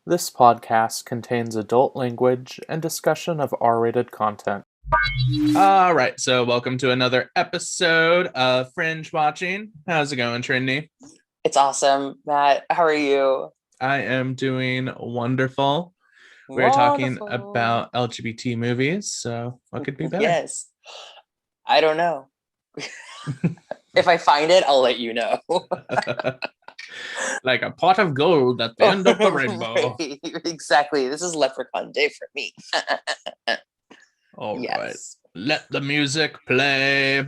This podcast contains adult language and discussion of R-rated content. All right, so welcome to another episode of Fringewatching. How's it going, Trinity? It's awesome, Matt. How are you? I am doing wonderful. We're talking about LGBT movies, so what could be better? Yes. I don't know. If I find it, I'll let you know. Like a pot of gold at the end of the rainbow. Right. Exactly. This is Leprechaun Day for me. All right. Let the music play.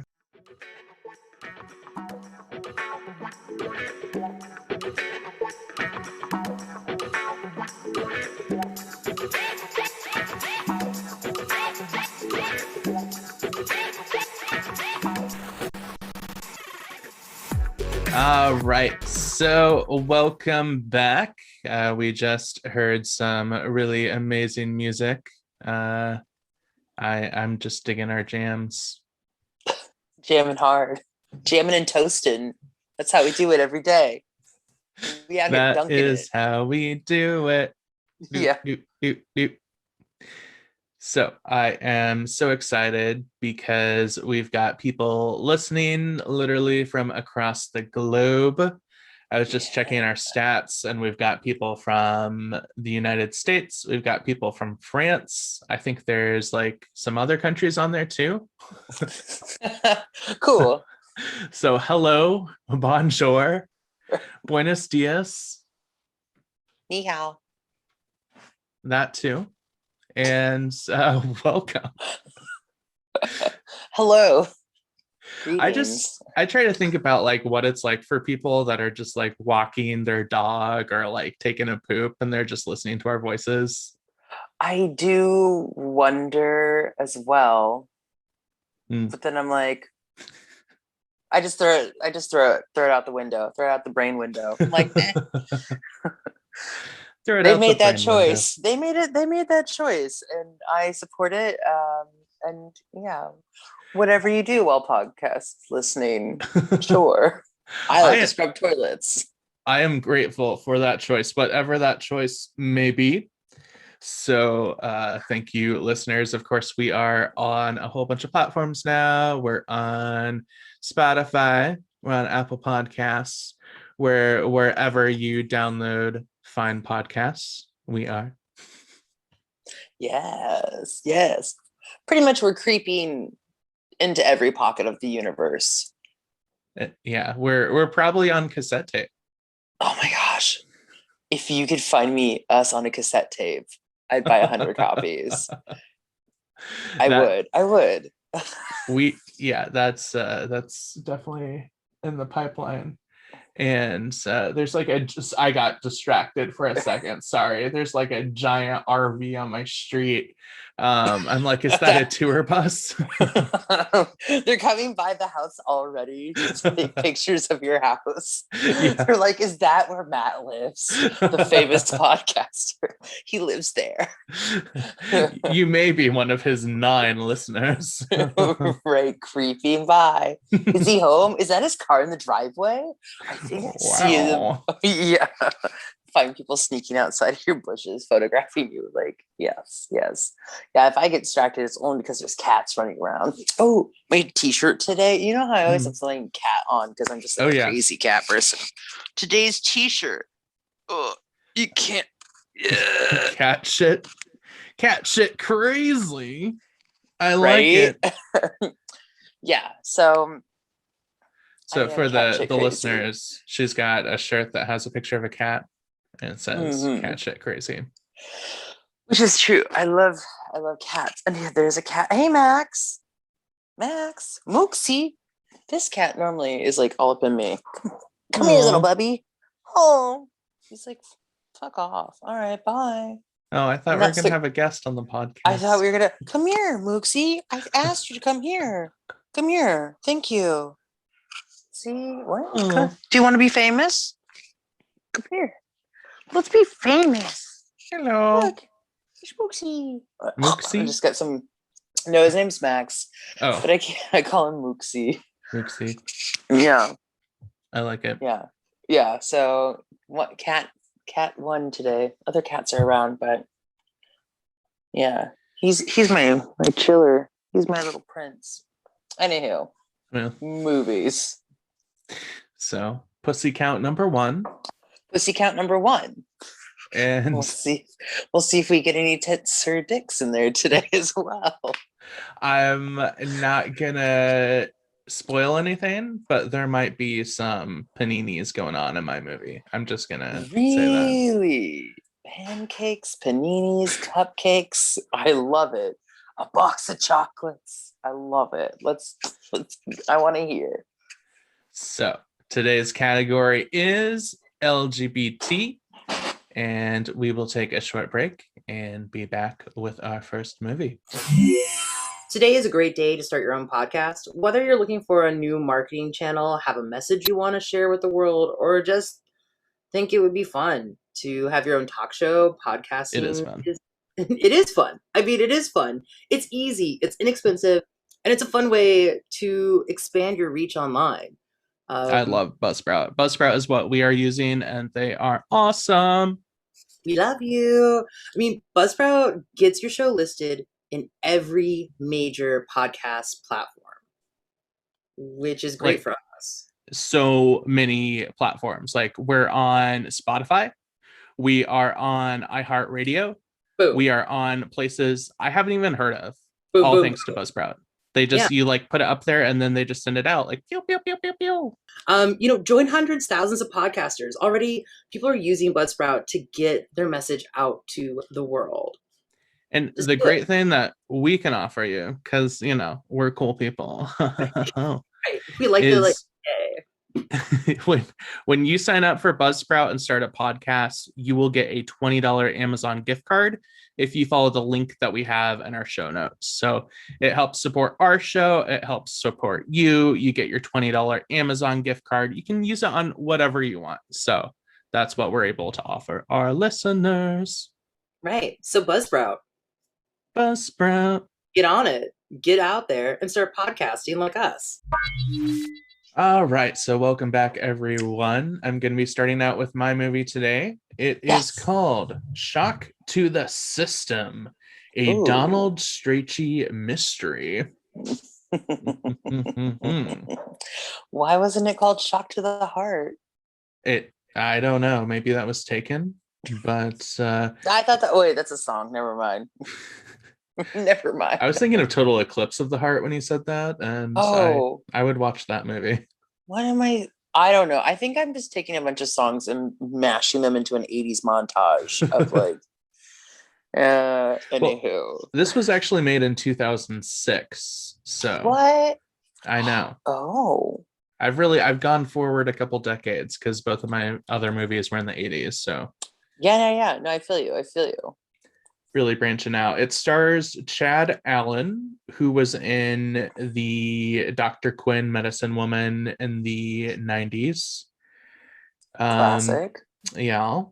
All right, so welcome back. We just heard some really amazing music. I'm just digging our jams. Jamming hard. Jamming and toasting. That's how we do it every day. That is how we do it. Yeah. So I am so excited because we've got people listening literally from across the globe. I was just checking our stats, and we've got people from the United States. We've got people from France. I think there's like some other countries on there too. Cool. So hello, bonjour, buenos dias. Ni hao. That too. And welcome. Hello. Greetings. I try to think about like what it's like for people that are just like walking their dog or like taking a poop and they're just listening to our voices. I do wonder as well. But then I'm like, I just throw it out the window, throw it out the brain window. I'm like, eh. They made that choice. They made that choice, and I support it. And yeah, whatever you do while podcast listening, sure. I like to scrub toilets. I am grateful for that choice, whatever that choice may be. So thank you, listeners. Of course, we are on a whole bunch of platforms now. We're on Spotify, we're on Apple Podcasts, wherever you download fine podcasts, we are. Yes. Pretty much we're creeping into every pocket of the universe. Yeah, we're probably on cassette tape. Oh my gosh. If you could find us on a cassette tape, I'd buy 100 copies. I would. That's definitely in the pipeline. And there's like I got distracted for a second. Sorry. There's like a giant RV on my street. I'm like, is that a tour bus? They're coming by the house already to take pictures of your house. Yeah. They're like, is that where Matt lives? The famous podcaster. He lives there. You may be one of his 9 listeners. Right, creeping by. Is he home? Is that his car in the driveway? I think I see him. Yeah. Find people sneaking outside of your bushes, photographing you. Like, yes. Yeah, if I get distracted, it's only because there's cats running around. Oh, my t-shirt today. You know how I always have something cat on because I'm just like a crazy cat person. Today's t-shirt. Oh, you can't. Yeah. Cat shit crazy. I like it. Yeah, so for the listeners, she's got a shirt that has a picture of a cat and it says cat shit crazy. Which is true. I love cats. And yeah, there's a cat. Hey, Max, Mooksy. This cat normally is like all up in me. Come here, little bubby. Oh, he's like, fuck off. All right, bye. Oh, I thought we were going to have a guest on the podcast. I thought we were going to come here, Mooksy. I asked you to come here. Come here. Thank you. See what? Do you want to be famous? Come here. Let's be famous. Hello. Look, it's Mooksy. Mooksy? I just got some. No, his name's Max. Oh, but I call him Mooksy. Mooksy. Yeah. I like it. Yeah. So what cat Cat won today. Other cats are around, but yeah, he's my chiller. He's my little prince. Anywho, Yeah. movies. So, Pussy Count number 1. Pussy Count number 1. And we'll see if we get any tits or dicks in there today as well. I'm not gonna spoil anything, but there might be some paninis going on in my movie. I'm just gonna say that. Really? Pancakes, paninis, cupcakes. I love it. A box of chocolates. I love it. Let's I want to hear. So today's category is LGBT, and we will take a short break and be back with our first movie. Today is a great day to start your own podcast. Whether you're looking for a new marketing channel, have a message you want to share with the world, or just think it would be fun to have your own talk show, podcasting. It is fun. It is fun. I mean, it is fun. It's easy, it's inexpensive, and it's a fun way to expand your reach online. I love Buzzsprout. Buzzsprout is what we are using, and they are awesome. We love you. I mean, Buzzsprout gets your show listed in every major podcast platform, which is great for us. So many platforms. Like, we're on Spotify, we are on iHeartRadio, we are on places I haven't even heard of, all thanks to Buzzsprout. They just, you like put it up there and then they just send it out like pew, pew, pew, pew, pew. Join hundreds, thousands of podcasters. Already people are using Buzzsprout to get their message out to the world. And just the great thing that we can offer you, because we're cool people. Right. We like when you sign up for Buzzsprout and start a podcast, you will get a $20 Amazon gift card if you follow the link that we have in our show notes. So it helps support our show. It helps support you. You get your $20 Amazon gift card. You can use it on whatever you want. So that's what we're able to offer our listeners. Right. So Buzzsprout. Get on it. Get out there and start podcasting like us. All right, so welcome back, everyone. I'm going to be starting out with my movie today. It is called Shock to the System, a Donald Strachey mystery. Why wasn't it called Shock to the Heart? I don't know. Maybe that was taken, but... I thought that... Wait, that's a song. Never mind. Never mind. I was thinking of Total Eclipse of the Heart when he said that, and I would watch that movie. What am I don't know. I think I'm just taking a bunch of songs and mashing them into an 80s montage of anywho. Well, this was actually made in 2006. So what? I know. Oh. I've gone forward a couple decades because both of my other movies were in the 80s. So yeah. No, I feel you. Really branching out. It stars Chad Allen, who was in the Dr. Quinn Medicine Woman in the 90s. Classic. Yeah.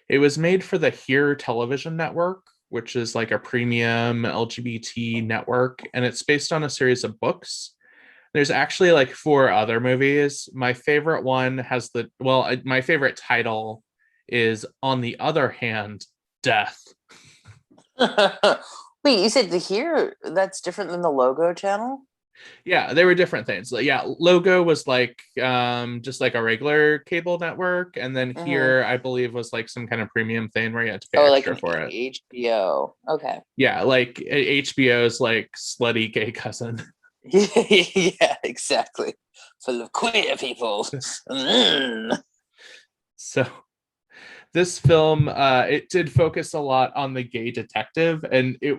It was made for the Here television network, which is like a premium LGBT network, and it's based on a series of books. There's actually like 4 other movies. My favorite one my favorite title is On the Other Hand, Death. Wait, you said the Here, that's different than the Logo channel? Yeah, they were different things. Yeah, Logo was like just like a regular cable network, and then Here, I believe, was like some kind of premium thing where you had to pay extra for it. HBO. Okay. Yeah, like HBO's like slutty gay cousin. Yeah, exactly. Full of queer people. So this film, it did focus a lot on the gay detective, and it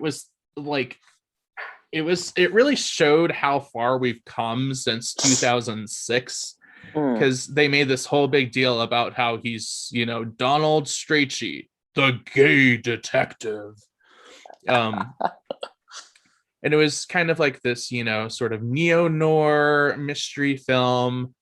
really showed how far we've come since 2006, because they made this whole big deal about how he's, Donald Strachey, the gay detective. And it was kind of like this, sort of neo-noir mystery film.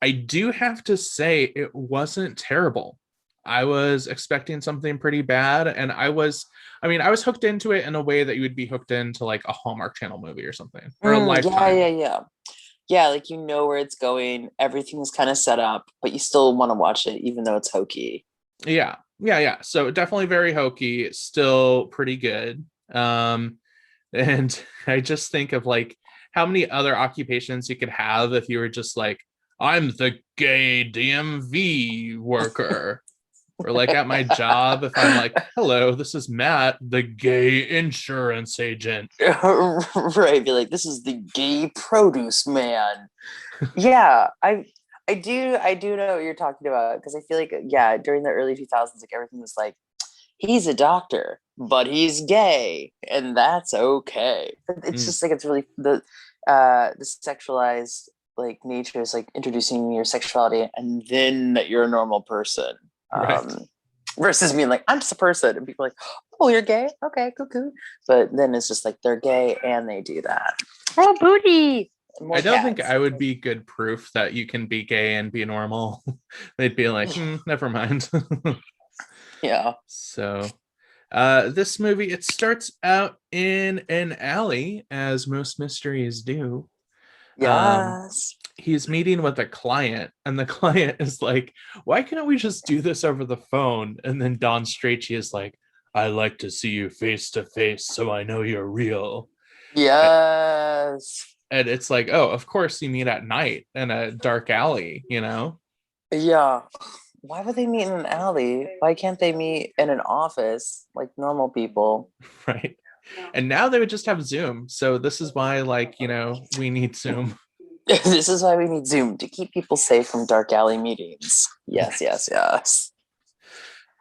I do have to say it wasn't terrible. I was expecting something pretty bad, and I was hooked into it in a way that you would be hooked into like a Hallmark Channel movie or something, or a Lifetime. Yeah, like where it's going, everything's kind of set up, but you still want to watch it even though it's hokey. Yeah, Yeah. So definitely very hokey, still pretty good. And I just think of like how many other occupations you could have if you were just like, I'm the gay DMV worker. Or like at my job, if I'm like, hello, this is Matt, the gay insurance agent. Right, be like, this is the gay produce man. Yeah, I do know what you're talking about, because I feel like, yeah, during the early 2000s, like everything was like, he's a doctor, but he's gay, and that's okay. It's just like, it's really the sexualized like nature is like introducing your sexuality and then that you're a normal person. Right. Versus being like, I'm just a person, and people are like, oh, you're gay, okay, cool. But then it's just like, they're gay and they do that. Oh, booty. More I don't think cats. I would be good proof that you can be gay and be normal. They'd be like, never mind. Yeah. So this movie, it starts out in an alley, as most mysteries do. Yes. He's meeting with a client, and the client is like, why can't we just do this over the phone? And then Don Strachey is like, I like to see you face to face so I know you're real. Yes. And it's like, oh, of course you meet at night in a dark alley, you know? Yeah. Why would they meet in an alley? Why can't they meet in an office like normal people? Right. And now they would just have Zoom. So this is why, like, you know, we need Zoom. This is why we need Zoom, to keep people safe from dark alley meetings. Yes.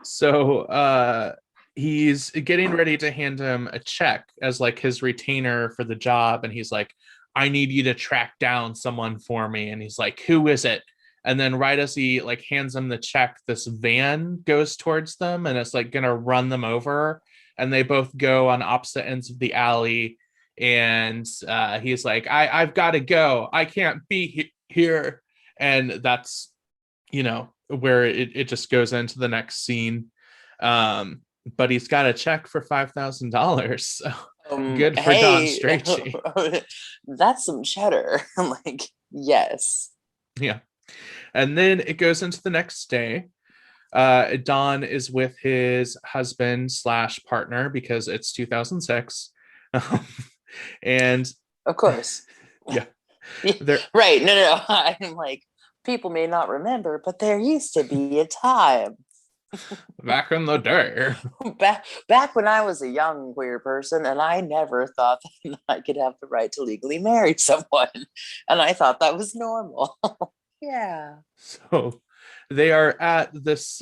So he's getting ready to hand him a check as like his retainer for the job. And he's like, I need you to track down someone for me. And he's like, who is it? And then right as he like hands him the check, this van goes towards them and it's like gonna run them over. And they both go on opposite ends of the alley. And he's like, I've got to go. I can't be here. And that's, you know, where it just goes into the next scene. But he's got a check for $5,000. So good for Don Strachey. That's some cheddar. Like, yes. Yeah. And then it goes into the next day. Don is with his husband / partner because it's 2006. And of course. Yeah. Right. No. I'm like, people may not remember, but there used to be a time. Back in the day. Back when I was a young queer person, and I never thought that I could have the right to legally marry someone. And I thought that was normal. Yeah. So they are at this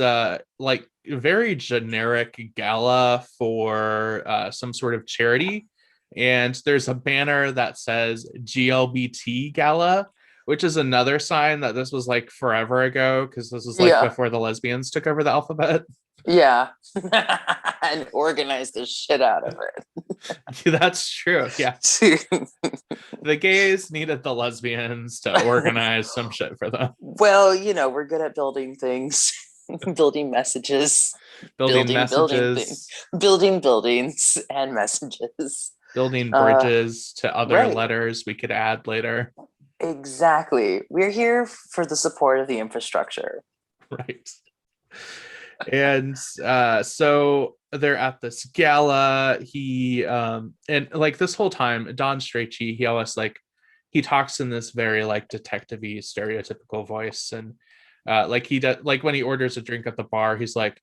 like very generic gala for some sort of charity. And there's a banner that says GLBT Gala, which is another sign that this was like forever ago, because this was like before the lesbians took over the alphabet. Yeah. And organized the shit out of it. That's true. Yeah. The gays needed the lesbians to organize some shit for them. Well, you know, we're good at building things, building messages, building messages, building buildings and messages. Building bridges to other letters we could add later. Exactly. We're here for the support of the infrastructure. Right. And so they're at this gala. He and like this whole time, Don Strachey, he always like, he talks in this very like detective-y stereotypical voice. And like he does, like when he orders a drink at the bar, he's like,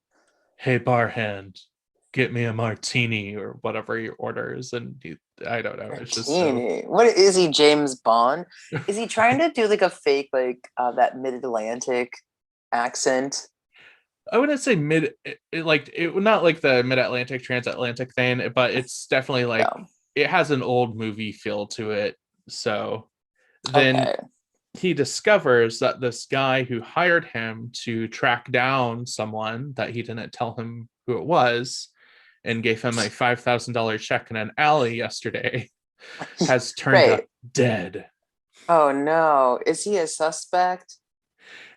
hey, bar hand, get me a martini or whatever he orders. And I don't know. It's just so... What is he, James Bond? Is he trying to do like a fake, like that mid-Atlantic accent? I wouldn't say not like the mid-Atlantic, transatlantic thing, but it's definitely like it has an old movie feel to it. So then he discovers that this guy who hired him to track down someone that he didn't tell him who it was and gave him a $5,000 check in an alley yesterday has turned up dead. Oh no. Is he a suspect?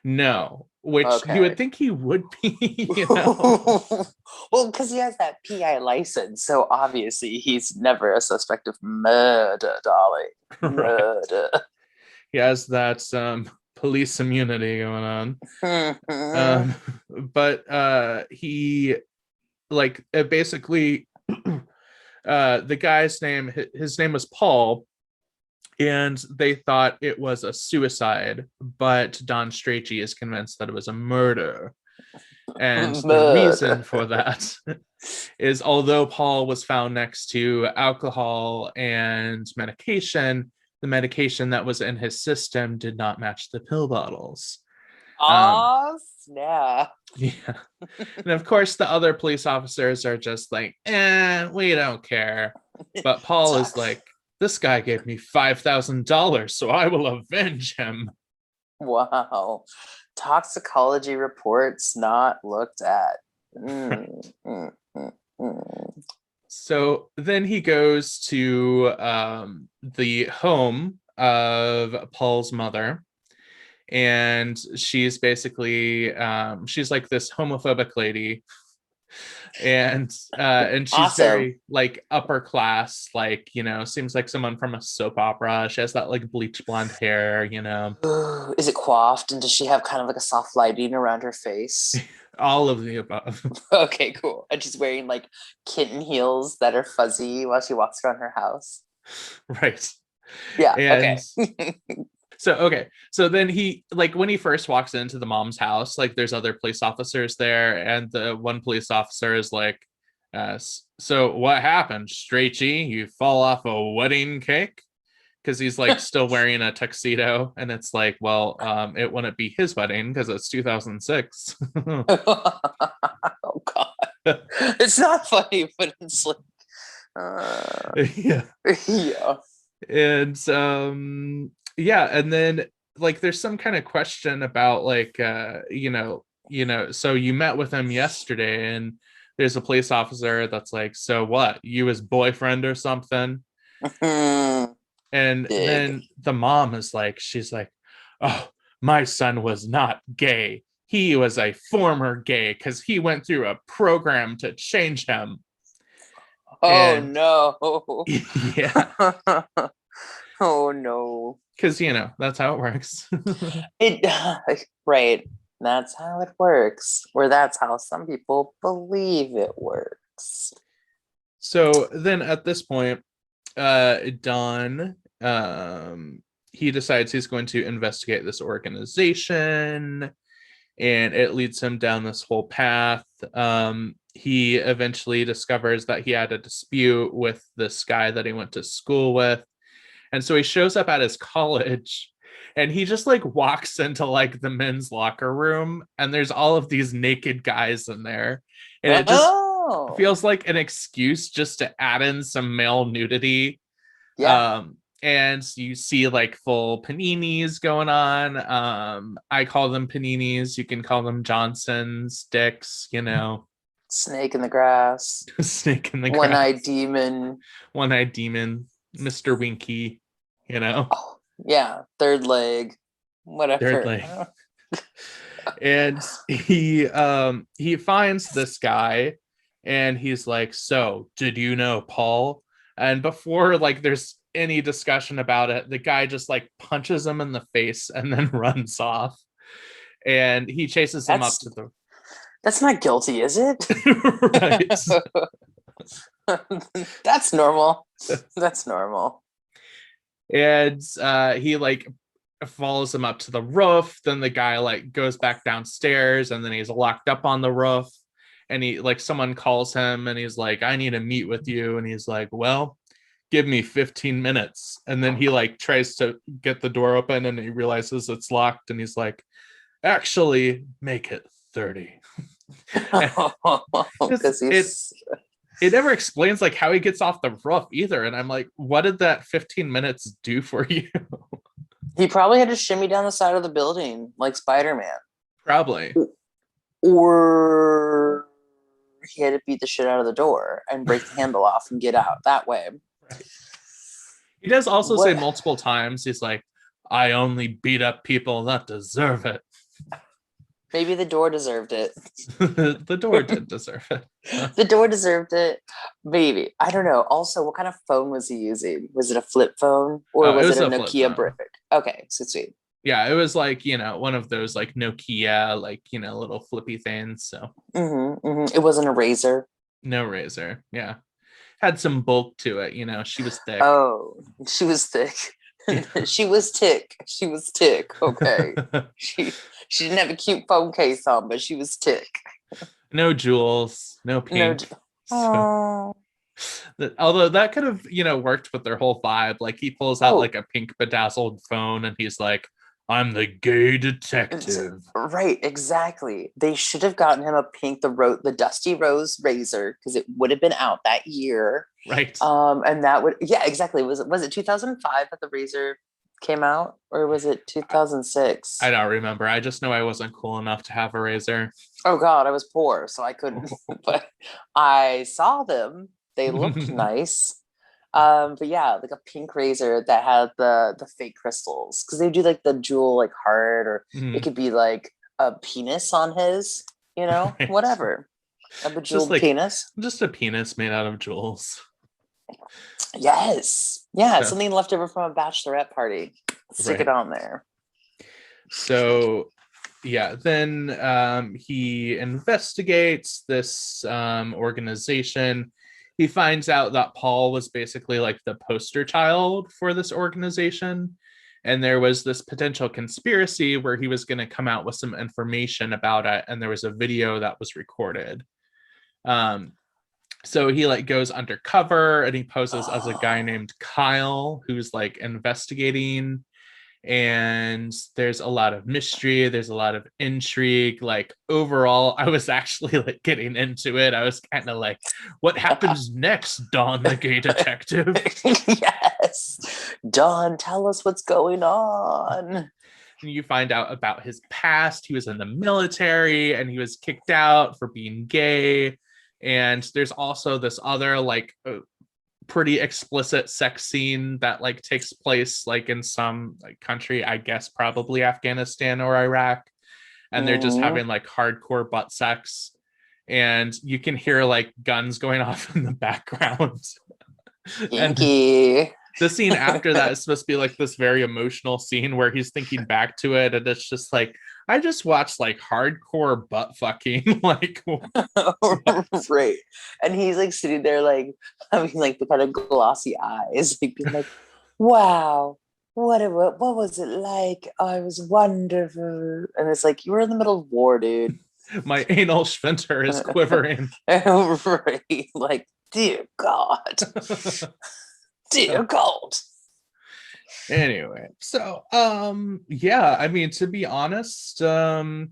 No, which you would think he would be, you know? Well, because he has that PI license, so obviously he's never a suspect of murder, darling. Murder. He has that police immunity going on. But he like basically the guy's name, his name was Paul, and they thought it was a suicide, but Don Strachey is convinced that it was a murder. And the reason for that is, although Paul was found next to alcohol and medication, the medication that was in his system did not match the pill bottles. Oh, snap. Yeah. And of course, the other police officers are just like, we don't care. But Paul is like, this guy gave me $5,000, so I will avenge him. Wow. Toxicology reports not looked at. So then he goes to the home of Paul's mother, and she's basically she's like this homophobic lady, and she's awesome. very like upper class, like, you know, seems like someone from a soap opera. She has that like bleach blonde hair, you know. Is it coiffed, and does she have kind of like a soft lighting around her face? All of the above. Okay, cool. And she's wearing like kitten heels that are fuzzy while she walks around her house. Right. Yeah. And okay. So then he, like, when he first walks into the mom's house, like there's other police officers there, and the one police officer is like, so what happened, Strachey? You fall off a wedding cake? Because he's like still wearing a tuxedo, and it's like, well, it wouldn't be his wedding because it's 2006. Oh god. It's not funny, but it's like yeah. Yeah. And yeah, and then like there's some kind of question about like so you met with him yesterday, and there's a police officer that's like, so what, you his boyfriend or something? And then the mom is like, she's like, oh, my son was not gay, he was a former gay because he went through a program to change him. No. Yeah. Oh no. Because, you know, that's how it works. Right. That's how it works. Or that's how some people believe it works. So then at this point, Don, he decides he's going to investigate this organization, and it leads him down this whole path. He eventually discovers that he had a dispute with this guy that he went to school with. And so he shows up at his college, and he just like walks into like the men's locker room, and there's all of these naked guys in there. And it just feels like an excuse just to add in some male nudity. Yeah. And you see like full paninis going on. I call them paninis. You can call them Johnson's, Dick's, you know. Snake in the grass. Snake in the grass. One-eyed demon. One-eyed demon. Mr. Winky, you know. Oh, yeah, third leg, whatever. Third leg. And he finds this guy, and he's like, so did you know Paul? And before like there's any discussion about it, the guy just like punches him in the face and then runs off. And he chases him up to the... That's not guilty, is it? Right. That's normal. That's normal. And he like follows him up to the roof. Then the guy like goes back downstairs, and then he's locked up on the roof. And he like, someone calls him, and he's like, I need to meet with you. And he's like, well, give me 15 minutes. And then he like tries to get the door open, and he realizes it's locked, and he's like, actually make it 30. Because it never explains like how he gets off the roof either. And I'm like, what did that 15 minutes do for you? He probably had to shimmy down the side of the building like Spider-Man. Probably. Or he had to beat the shit out of the door and break the handle off and get out that way. Right. He does also say multiple times, he's like, I only beat up people that deserve it. Maybe the door deserved it. The door did deserve it. The door deserved it. Maybe. I don't know. Also, what kind of phone was he using? Was it a flip phone? Or was it a Nokia brick? Okay, so sweet. Yeah, it was like, one of those like Nokia, like, little flippy things. So It wasn't a razor. no razor. Yeah. Had some bulk to it, she was thick. Oh, she was thick. She was tick. She was tick. Okay. She didn't have a cute phone case on, but she was tick. No jewels, no pink. So, although that could have, worked with their whole vibe. Like he pulls out like a pink bedazzled phone and he's like, I'm the gay detective. Right, exactly. They should have gotten him a pink, the Dusty Rose razor, because it would have been out that year. Right. And that would, yeah, exactly. Was it 2005 that the razor came out, or was it 2006? I don't remember. I just know I wasn't cool enough to have a razor. Oh God, I was poor, so I couldn't. But I saw them. They looked nice. But yeah, like a pink razor that had the fake crystals, because they do like the jewel like heart, or it could be like a penis on his, Right. whatever. A bejeweled penis. Just a penis made out of jewels. Yes. Yeah, something left over from a bachelorette party. Stick it on there. So yeah, then he investigates this organization. He finds out that Paul was basically like the poster child for this organization. And there was this potential conspiracy where he was going to come out with some information about it. And there was a video that was recorded. So he like goes undercover and he poses as a guy named Kyle, who's like investigating. And there's a lot of mystery, there's a lot of intrigue. Like overall, I was actually like getting into it. I was kind of like, what happens next, Dawn the gay detective? Yes, Dawn, tell us what's going on. And you find out about his past. He was in the military and he was kicked out for being gay. And there's also this other like pretty explicit sex scene that like takes place like in some like country, I guess probably Afghanistan or Iraq, and they're just having like hardcore butt sex, and you can hear like guns going off in the background. And the scene after that is supposed to be like this very emotional scene where he's thinking back to it, and it's just like, I just watched like hardcore butt fucking, like right. And he's like sitting there like having like the kind of glossy eyes, like being like, wow, what was it like? Oh, it was wonderful. And it's like, you were in the middle of war, dude. My anal sphincter is quivering. Right. Like, dear God. Dear God. Anyway, so yeah, I mean, to be honest, aside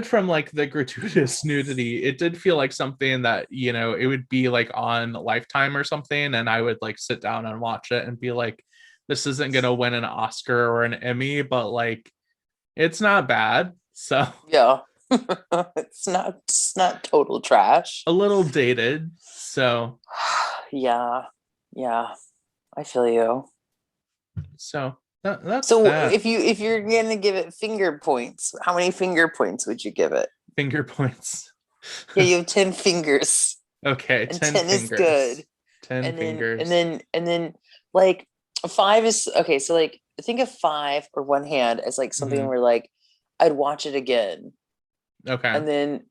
from like the gratuitous nudity, it did feel like something that, it would be like on Lifetime or something, and I would like sit down and watch it and be like, this isn't gonna win an Oscar or an Emmy, but like it's not bad. So yeah. it's not total trash. A little dated. So yeah, I feel you. So that's so that. if you're gonna give it finger points, how many finger points would you give it? Finger points. Yeah, you have 10 fingers. Okay, and 10 fingers. Is good. 10 fingers. And then like 5 is okay. So like think of 5 or one hand as like something where like I'd watch it again. Okay. And then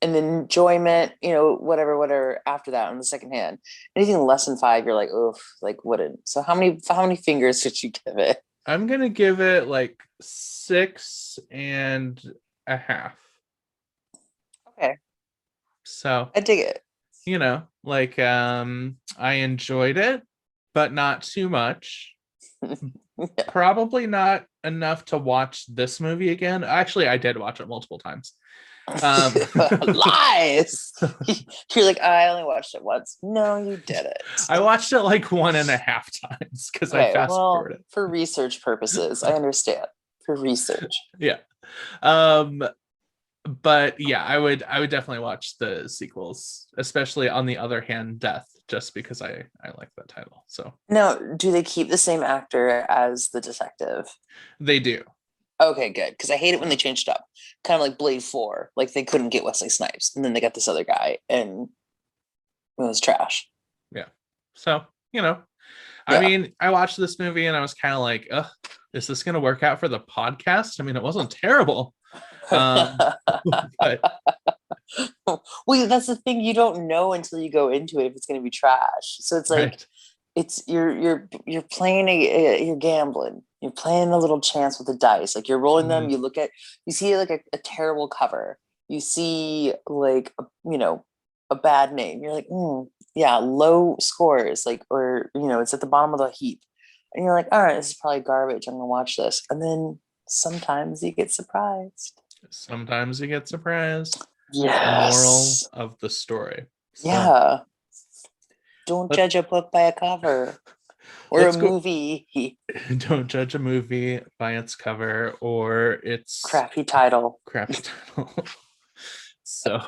enjoyment, whatever after that on the second hand. Anything less than 5, you're like, oof, like wouldn't. So how many fingers did you give it? I'm gonna give it like 6.5. Okay. So I dig it. Like I enjoyed it, but not too much. Yeah. Probably not enough to watch this movie again. Actually, I did watch it multiple times. Lies. You're like, I only watched it once. No, you didn't. I watched it like 1.5 times because I fast forwarded it for research purposes. I understand. For research. Yeah. But yeah, I would definitely watch the sequels, especially On the Other Hand, Death, just because I like that title. So now, do they keep the same actor as the detective? They do. Okay, good. Because I hate it when they changed up. Kind of like Blade 4. Like they couldn't get Wesley Snipes. And then they got this other guy. And it was trash. Yeah. So, I mean, I watched this movie and I was kind of like, ugh, is this going to work out for the podcast? I mean, it wasn't terrible. But Well, that's the thing. You don't know until you go into it if it's going to be trash. So it's like, right. it's you're playing you're gambling. You're playing a little chance with the dice. Like you're rolling them. You see like a terrible cover. You see like a bad name. You're like, yeah, low scores. Like, or it's at the bottom of the heap, and you're like, all right, this is probably garbage. I'm gonna watch this, and then sometimes you get surprised. Sometimes you get surprised. Yes. The moral of the story. So, yeah. Don't judge a book by a cover or a movie. Don't judge a movie by its cover or its crappy title. So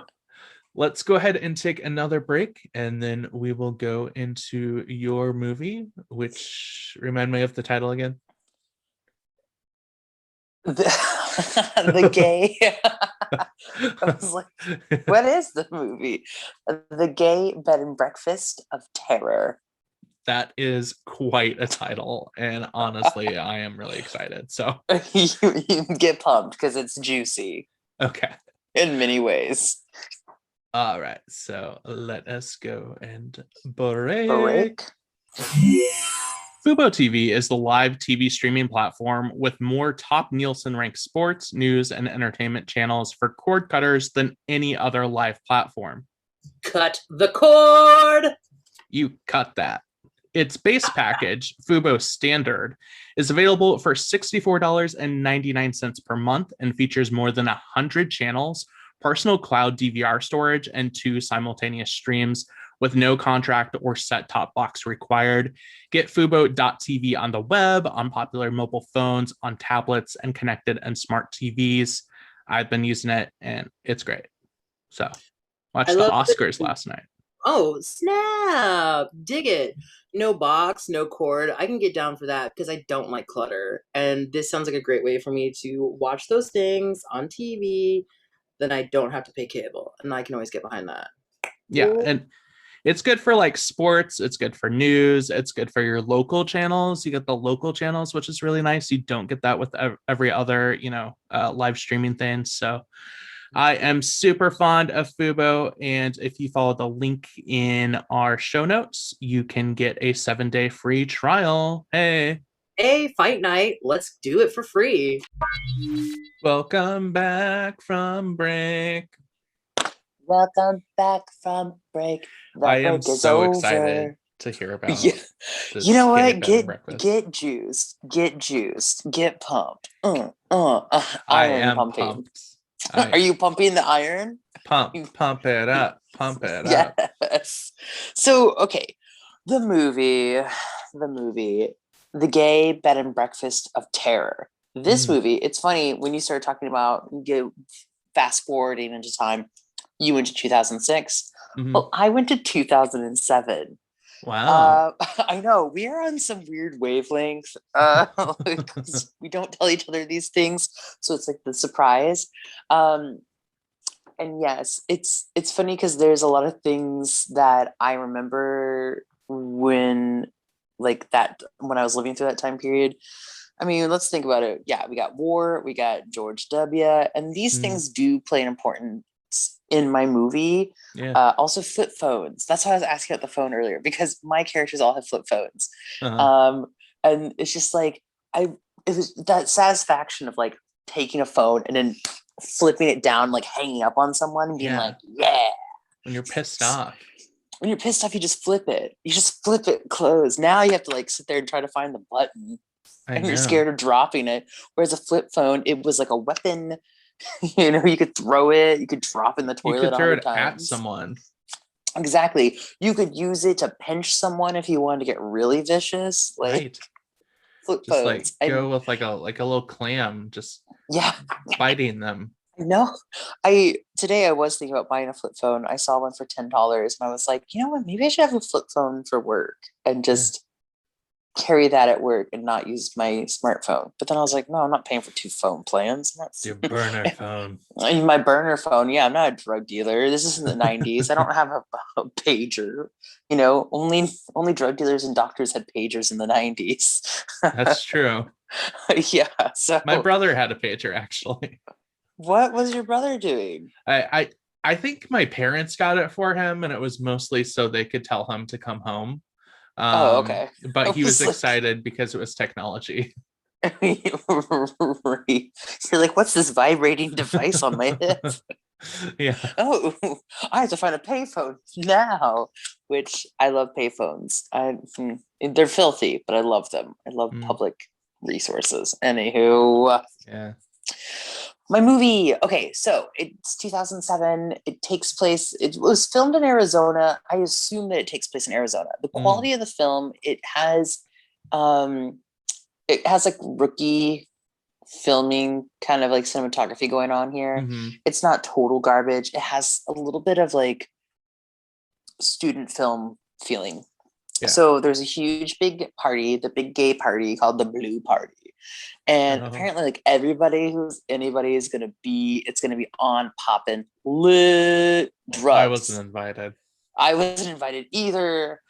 let's go ahead and take another break, and then we will go into your movie, which remind me of the title again. The gay. I was like, what is the movie? The Gay Bed and Breakfast of Terror. That is quite a title, and honestly, I am really excited. So you get pumped because it's juicy. Okay. In many ways. All right, so let us go and break. Fubo TV is the live TV streaming platform with more top Nielsen-ranked sports, news, and entertainment channels for cord cutters than any other live platform. Cut the cord! You cut that. Its base package, Fubo Standard, is available for $64.99 per month and features more than 100 channels, personal cloud DVR storage, and 2 simultaneous streams with no contract or set-top box required. Get Fubo.tv on the web, on popular mobile phones, on tablets, and connected and smart TVs. I've been using it, and it's great. So, watched the Oscars last night. Oh, snap! Dig it. No box, no cord. I can get down for that because I don't like clutter. And this sounds like a great way for me to watch those things on TV. Then I don't have to pay cable. And I can always get behind that. Yeah, and it's good for like sports. It's good for news. It's good for your local channels. You get the local channels, which is really nice. You don't get that with every other, live streaming thing. So I am super fond of Fubo. And if you follow the link in our show notes, you can get a 7-day free trial. Hey, fight night. Let's do it for free. Welcome back from break. Welcome back from break. I am so excited to hear about this. You know what? Get juiced. Get juiced. Get pumped. I am pumped. Are you pumping the iron? Pump it up. Pump it up. Yes. So, okay. The movie, The Gay Bed and Breakfast of Terror. This movie, it's funny when you start talking about fast forwarding into time. You went to 2006. Well, I went to 2007. Wow. I know. We are on some weird wavelength. We don't tell each other these things. So it's like the surprise. And yes, it's funny because there's a lot of things that I remember when I was living through that time period. I mean, let's think about it. Yeah, we got war, we got George W. And these things do play an important in my movie. Also flip phones. That's why I was asking about the phone earlier, because my characters all have flip phones. And it's just like it was that satisfaction of like taking a phone and then flipping it down, like hanging up on someone and being like, yeah. When you're pissed off. When you're pissed off, you just flip it. You just flip it closed. Now you have to like sit there and try to find the button. And you're scared of dropping it. Whereas a flip phone, it was like a weapon. You could throw it, you could drop in the toilet. You could throw it at someone. Exactly. You could use it to pinch someone if you wanted to get really vicious. Like flip phones. Like go with like a little clam, just biting them. No. Today I was thinking about buying a flip phone. I saw one for $10 and I was like, you know what, maybe I should have a flip phone for work and just carry that at work and not use my smartphone. But then I was like, no, I'm not paying for 2 phone plans. That's your burner phone. My burner phone. Yeah, I'm not a drug dealer. This is in the 90s. I don't have a pager. Only drug dealers and doctors had pagers in the 90s. That's true. Yeah. So My brother had a pager, actually. what was your brother doing? I think my parents got it for him, and it was mostly so they could tell him to come home. Oh, okay. But I he was was like- excited because it was technology. Right. You're like, what's this vibrating device on my hip? Yeah. Oh, I have to find a payphone now. Which I love payphones. They're filthy, but I love them. I love public resources. Anywho, Yeah. my movie. Okay, so it's 2007. It was filmed in Arizona. I assume that it takes place in Arizona. The quality of the film, it has like rookie filming kind of like cinematography going on here. Mm-hmm. It's not total garbage. It has a little bit of like student film feeling. Yeah. So there's a huge big party, the big gay party called the Blue Party. And apparently like anybody is gonna be on poppin' lit drugs. I wasn't invited. I wasn't invited either.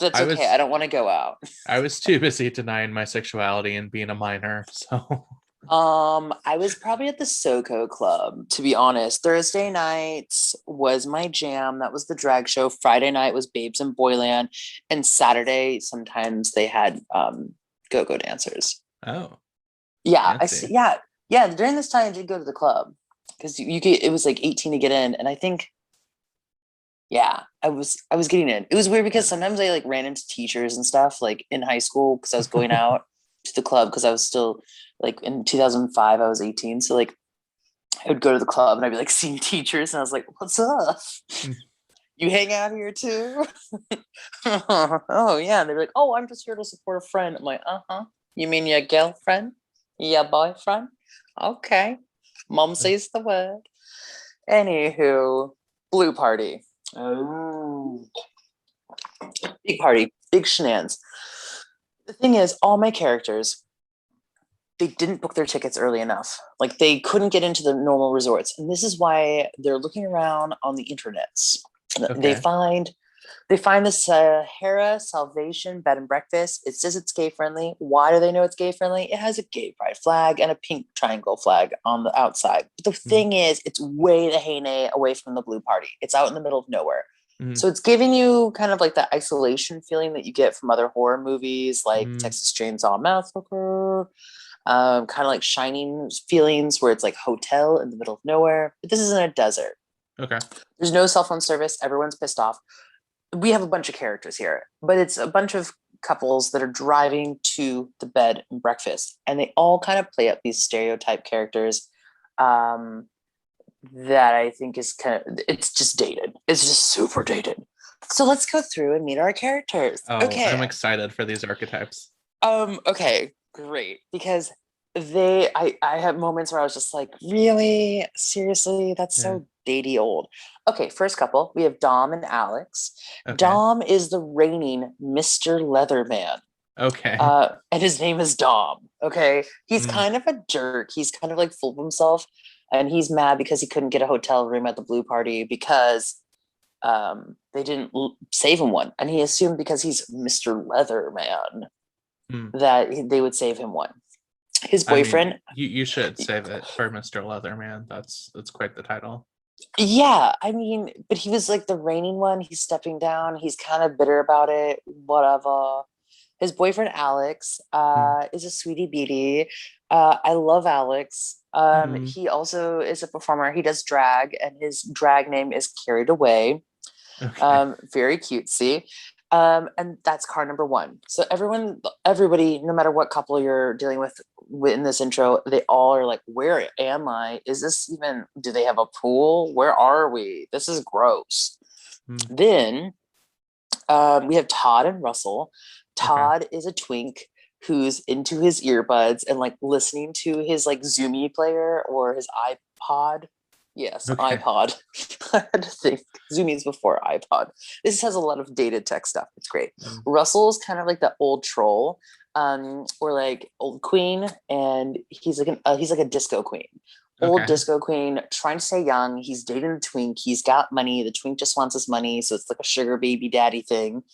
That's okay. I don't want to go out. I was too busy denying my sexuality and being a minor. So I was probably at the SoCo Club, to be honest. Thursday nights was my jam. That was the drag show. Friday night was Babes in Boyland. And Saturday, sometimes they had go-go dancers. Oh. Yeah. Fancy. Yeah. During this time, I did go to the club because it was like 18 to get in. And I think, yeah, I was getting in. It was weird because sometimes I like ran into teachers and stuff like in high school because I was going out to the club because I was still like in 2005, I was 18. So like I would go to the club and I'd be like seeing teachers and I was like, what's up? You hang out here too? Oh yeah. And they're like, oh, I'm just here to support a friend. I'm like, you mean your girlfriend? Your boyfriend? Okay. Mom says the word. Anywho, Blue Party. Oh, big party, big shenanigans. The thing is, all my characters, they didn't book their tickets early enough. Like they couldn't get into the normal resorts, and this is why they're looking around on the internets. Okay. They find the Sahara Salvation Bed and Breakfast. It says it's gay friendly. Why do they know it's gay friendly? It has a gay pride flag and a pink triangle flag on the outside. But the thing is, it's way the Haine away from the Blue Party. It's out in the middle of nowhere. So it's giving you kind of like that isolation feeling that you get from other horror movies like Texas Chainsaw Massacre, kind of like Shining feelings where it's like hotel in the middle of nowhere. But this is in a desert. Okay. There's no cell phone service. Everyone's pissed off. We have a bunch of characters here, but it's a bunch of couples that are driving to the bed and breakfast, and they all kind of play up these stereotype characters that I think is it's just dated. It's just super dated. So let's go through and meet our characters. Oh, okay. I'm excited for these archetypes. Okay, great. Because I have moments where I was just like, really? Seriously? That's so datey old. Okay, first couple, we have Dom and Alex. Okay. Dom is the reigning Mr. Leatherman. Okay. And his name is Dom. Okay. He's kind of a jerk. He's kind of like full of himself. And he's mad because he couldn't get a hotel room at the Blue Party because they didn't save him one. And he assumed because he's Mr. Leatherman that they would save him one. His boyfriend. I mean, you should save it for Mr. Leatherman. That's quite the title. Yeah, I mean, but he was like the reigning one. He's stepping down. He's kind of bitter about it. Whatever. His boyfriend Alex is a sweetie beatie. I love Alex. He also is a performer. He does drag, and his drag name is Carried Away. Okay. Very cutesy. And that's car number one. So everybody, no matter what couple you're dealing with in this intro, they all are like, where am I? Is this even, do they have a pool? Where are we? This is gross. Then we have Todd and Russell. Todd is a twink who's into his earbuds and like listening to his like Zoomy player or his iPod. Yes, iPod. I had to think. Zoomy's before iPod. This has a lot of dated tech stuff. It's great. Russell's kind of like the old troll, or like old queen, and he's like a disco queen. Old disco queen, trying to stay young. He's dating the twink. He's got money. The twink just wants his money, so it's like a sugar baby daddy thing.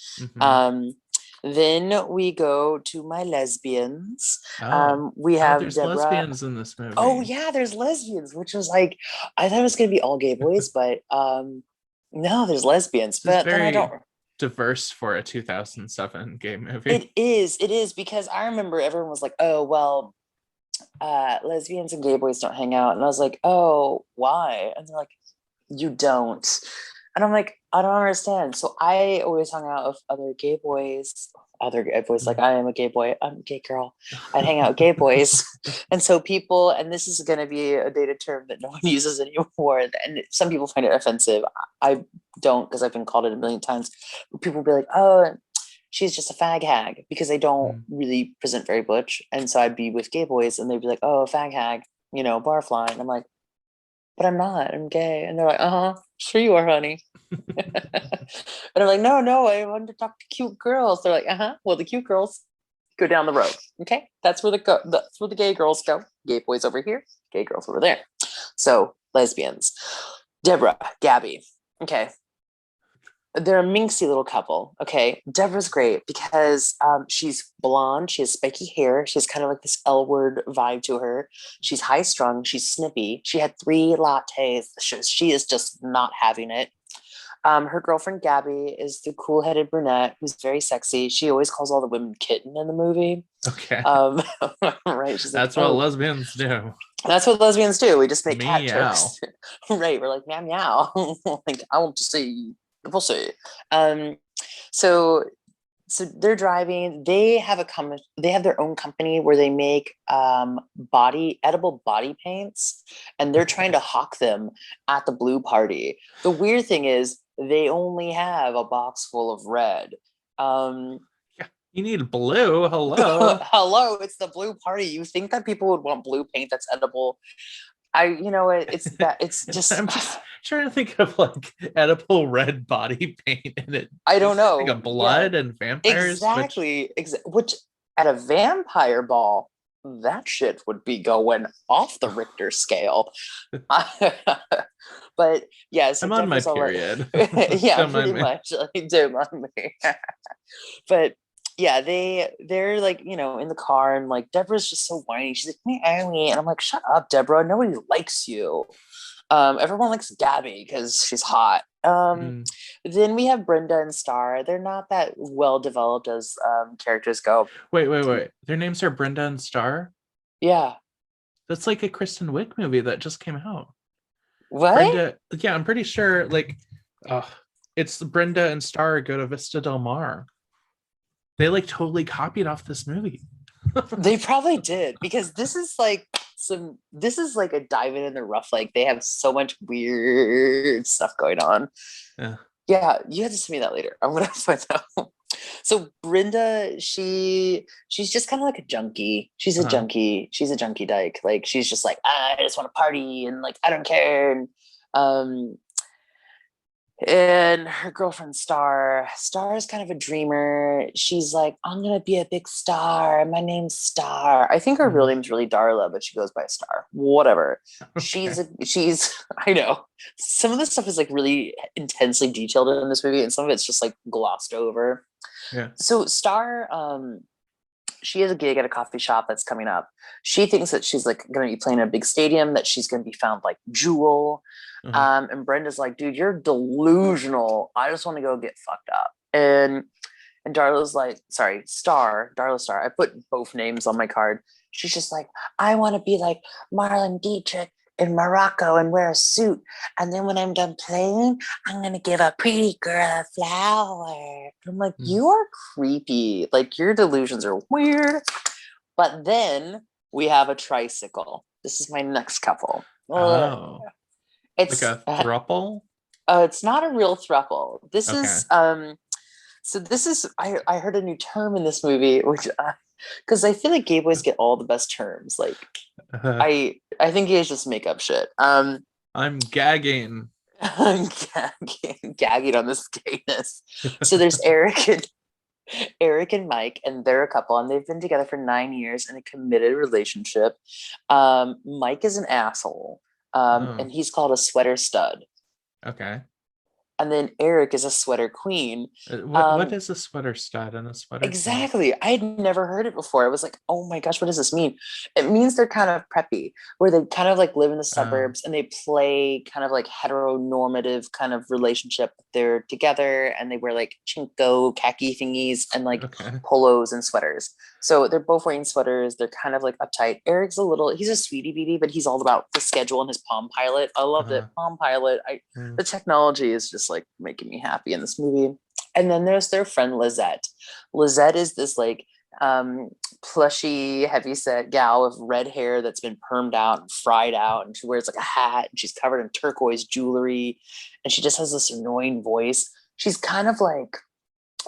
Then we go to my lesbians. Oh, We have there's Deborah. lesbians in this movie. Oh yeah, there's lesbians, which was like, I thought it was gonna be all gay boys, but no, there's lesbians. This is But then I don't. very diverse for a 2007 gay movie. It is because I remember everyone was like, oh well, lesbians and gay boys don't hang out, and I was like, oh, why? And they're like, you don't. And I'm like, I don't understand. So I always hung out with other gay boys, like I am a gay boy, I'm a gay girl. I'd hang out with gay boys. And so people, and this is going to be a dated term that no one uses anymore, and some people find it offensive. I don't, because I've been called it a million times. People will be like, oh, she's just a fag hag, because they don't really present very butch. And so I'd be with gay boys and they'd be like, oh, fag hag, barfly. And I'm like, but I'm not, I'm gay. And they're like, sure you are, honey. And I'm like, no, I wanted to talk to cute girls. They're like, well, the cute girls go down the road. Okay, that's where the gay girls go. Gay boys over here, gay girls over there. So lesbians. Deborah, Gabby. Okay, they're a minxy little couple. Okay, Deborah's great because she's blonde, she has spiky hair, she has kind of like this L word vibe to her. She's high strung, she's snippy. She had 3 lattes. She is just not having it. Her girlfriend Gabby is the cool-headed brunette who's very sexy. She always calls all the women kitten in the movie. Okay. Right. She's That's like, what lesbians do. That's what lesbians do. We just make cat Meow. jokes. Right. We're like, meow meow. Like, I want to see the pussy. So they're driving. They have their own company where they make edible body paints, and they're trying to hawk them at the blue party. The weird thing is they only have a box full of red. You need blue. Hello. Hello, it's the blue party. You think that people would want blue paint that's edible? It's just I'm just trying to think of like edible red body paint in it. I don't know. Like a blood and vampires. Exactly. Which at a vampire ball, that shit would be going off the Richter scale. But yeah, so I'm on my period. Yeah, pretty much. Like, don't mind me. But yeah, they're like, in the car, and like Deborah's just so whiny. She's like, me, and I'm like, shut up, Deborah. Nobody likes you. Everyone likes Gabby because she's hot. Then we have Brenda and Star. They're not that well developed as characters go. Wait. Their names are Brenda and Star? Yeah. That's like a Kristen Wiig movie that just came out. What? Brenda, yeah, I'm pretty sure it's Brenda and Star go to Vista Del Mar. They like totally copied off this movie. They probably did, because this is like a diving in the rough. Like, they have so much weird stuff going on. Yeah, you have to send me that later. I'm gonna find out. So Brenda, she's just kind of like a junkie. She's a junkie. She's a junkie dyke. Like, she's just like, I just want to party, and like, I don't care. And her girlfriend Star is kind of a dreamer. She's like, I'm gonna be a big star. My name's Star. I think her real name's really Darla, but she goes by Star. Whatever. Okay. She's I know. Some of this stuff is like really intensely detailed in this movie, and some of it's just like glossed over. Yeah. So Star, she has a gig at a coffee shop that's coming up. She thinks that she's like going to be playing in a big stadium, that she's going to be found like Jewel. And Brenda's like, dude, you're delusional. I just want to go get fucked up. And Darla's like, Darla Star. I put both names on my card. She's just like, I want to be like Marlon Dietrich in Morocco and wear a suit. And then when I'm done playing, I'm going to give a pretty girl a flower. I'm like, you are creepy. Like, your delusions are weird. But then we have a tricycle. This is my next couple. Oh. It's like a throuple? It's not a real throuple. This is so this is I heard a new term in this movie, which because I feel like gay boys get all the best terms. Like, I think gays just make up shit. I'm gagging. I'm gagging on this gayness. So there's Eric and Mike, and they're a couple, and they've been together for 9 years in a committed relationship. Mike is an asshole. And he's called a sweater stud. Okay. And then Eric is a sweater queen. What is a sweater stud and a sweater queen? Exactly. I had never heard it before. I was like, oh my gosh, what does this mean? It means they're kind of preppy, where they kind of like live in the suburbs and they play kind of like heteronormative kind of relationship. They're together and they wear like chinko khaki thingies and like polos and sweaters. So they're both wearing sweaters. They're kind of like uptight. Eric's he's a sweetie beatie, but he's all about the schedule and his Palm Pilot. I loved it. Palm Pilot. The technology is just like making me happy in this movie. And then there's their friend Lizette. Lizette is this like plushy, heavyset gal with red hair that's been permed out and fried out, and she wears like a hat and she's covered in turquoise jewelry, and she just has this annoying voice. She's kind of like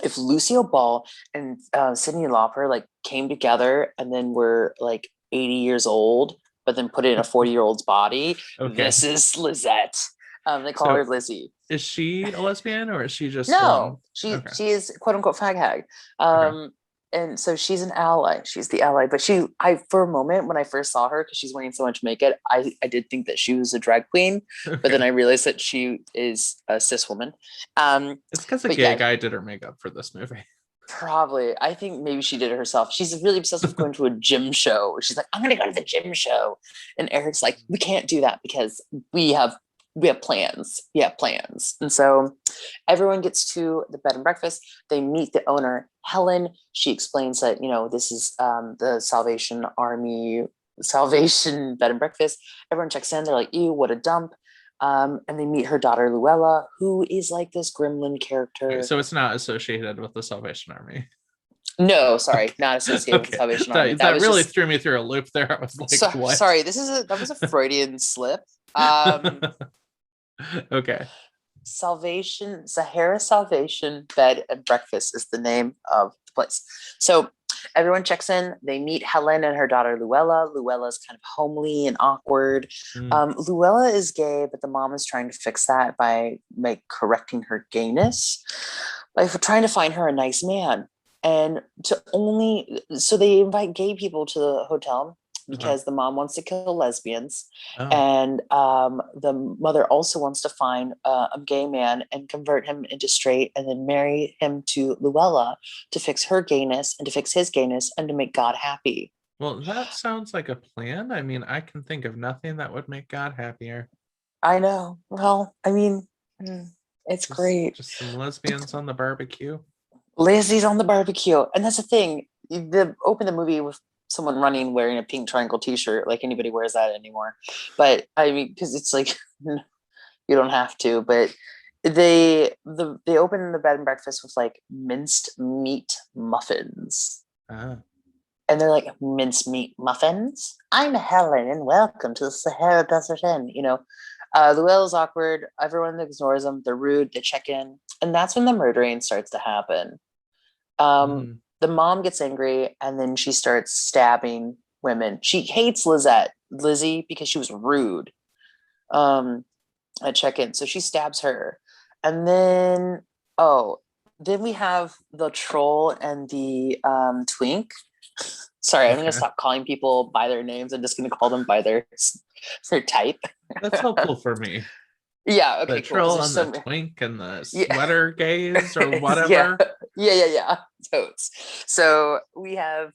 if Lucille Ball and Cyndi Lauper like came together and then were like 80 years old, but then put it in a 40-year-old's body. This is Lizette. They call her Lizzie. Is she a lesbian or is she just no? She is quote unquote fag hag. And so she's an ally. She's the ally. But I for a moment when I first saw her, because she's wearing so much makeup, I did think that she was a drag queen. But then I realized that she is a cis woman. It's because a gay guy did her makeup for this movie. Probably. I think maybe she did it herself. She's really obsessed with going to a gym show. She's like, I'm gonna go to the gym show. And Eric's like, we can't do that because we have plans. And so everyone gets to the bed and breakfast. They meet the owner, Helen. She explains that, this is the Salvation Army, Salvation bed and breakfast. Everyone checks in. They're like, ew, what a dump. And they meet her daughter, Luella, who is like this gremlin character. So it's not associated with the Salvation Army. No, sorry, not associated with the Salvation Army. That really threw me through a loop there. I was like, what? Sorry, that was a Freudian slip. Okay. Sahara Salvation Bed and Breakfast is the name of the place. So everyone checks in. They meet Helen and her daughter Luella. Luella's kind of homely and awkward. Luella is gay, but the mom is trying to fix that by correcting her gayness, by trying to find her a nice man. And so they invite gay people to the hotel because the mom wants to kill lesbians. And the mother also wants to find a gay man and convert him into straight and then marry him to Luella to fix her gayness and to fix his gayness and to make God happy. Well, that sounds like a plan. I mean, I can think of nothing that would make God happier. I know. Well, I mean, it's great. Just some lesbians on the barbecue. Lizzie's on the barbecue. And that's the thing. Open the movie with someone running wearing a pink triangle t-shirt, like anybody wears that anymore. But I mean, because it's like you don't have to, but they open the bed and breakfast with like minced meat muffins. And they're like, minced meat muffins? I'm Helen and welcome to the Sahara Desert Inn. Luella's awkward, everyone ignores them, they're rude, they check in, and that's when the murdering starts to happen. The mom gets angry and then she starts stabbing women. She hates Lizzie, because she was rude at check-in. So she stabs her. And then, then we have the troll and the twink. Sorry, I'm going to stop calling people by their names. I'm just going to call them by their type. That's helpful for me. Yeah, okay, the troll and the twink and the sweater gaze or whatever. Yeah. Totes. So we have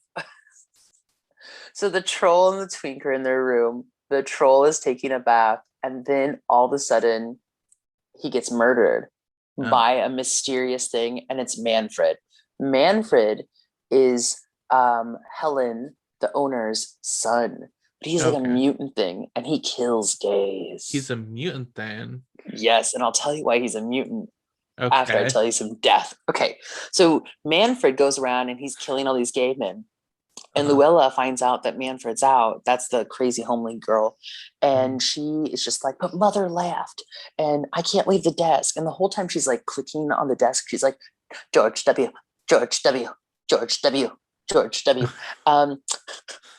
the troll and the twink are in their room. The troll is taking a bath, and then all of a sudden he gets murdered by a mysterious thing, and it's Manfred. Manfred is Helen, the owner's son. But he's like a mutant thing, and he kills gays. He's a mutant then? Yes, and I'll tell you why he's a mutant after I tell you some death. Okay, so Manfred goes around, and he's killing all these gay men. And Luella finds out that Manfred's out. That's the crazy homely girl. And she is just like, but mother left, and I can't leave the desk. And the whole time she's like clicking on the desk, she's like, George W., George W., George W., George W.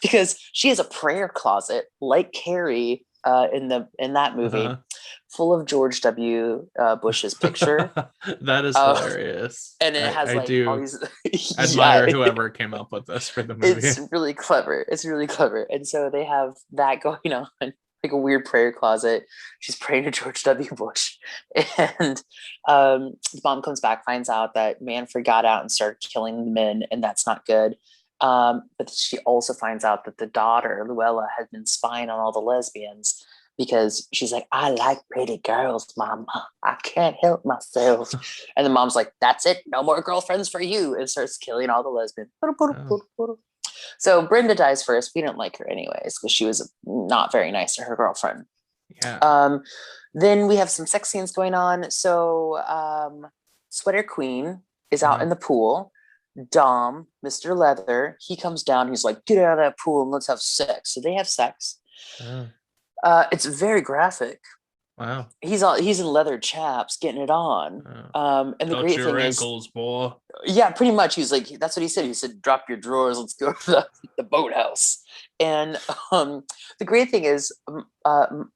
Because she has a prayer closet like Carrie in that movie, full of George W. Bush's picture. That is hilarious. And it has all these. Admire whoever came up with this for the movie. It's really clever. And so they have that going on. like a weird prayer closet. She's praying to George W. Bush. And the mom comes back, finds out that Manfred got out and started killing the men, and that's not good. But she also finds out that the daughter, Luella, had been spying on all the lesbians because she's like, I like pretty girls, mama. I can't help myself. And the mom's like, that's it. No more girlfriends for you. And starts killing all the lesbians. Oh. So Brenda dies first. We didn't like her anyways because she was not very nice to her girlfriend. Yeah. Then we have some sex scenes going on. So Sweater Queen is out in the pool. Dom, Mr. Leather, he comes down. He's like, get out of that pool and let's have sex. So they have sex. Oh. It's very graphic. Wow. He's in leather chaps getting it on. And the great thing ankles, boy. yeah, pretty much. He's like, that's what he said. He said, drop your drawers. Let's go to the boathouse. And the great thing is,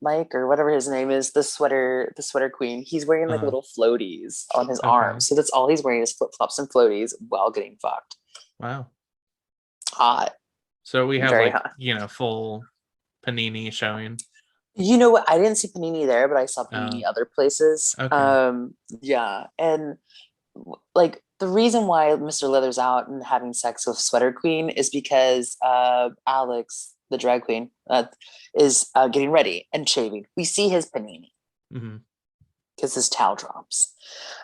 Mike, or whatever his name is, the sweater queen, he's wearing like little floaties on his arms. So that's all he's wearing is flip flops and floaties while getting fucked. Wow. Hot. So we have Very like, hot. Full panini showing. You know what? I didn't see panini there, but I saw panini other places. Okay. Yeah. And like the reason why Mr. Leather's out and having sex with Sweater Queen is because Alex, the drag queen, is getting ready and shaving. We see his panini because his towel drops.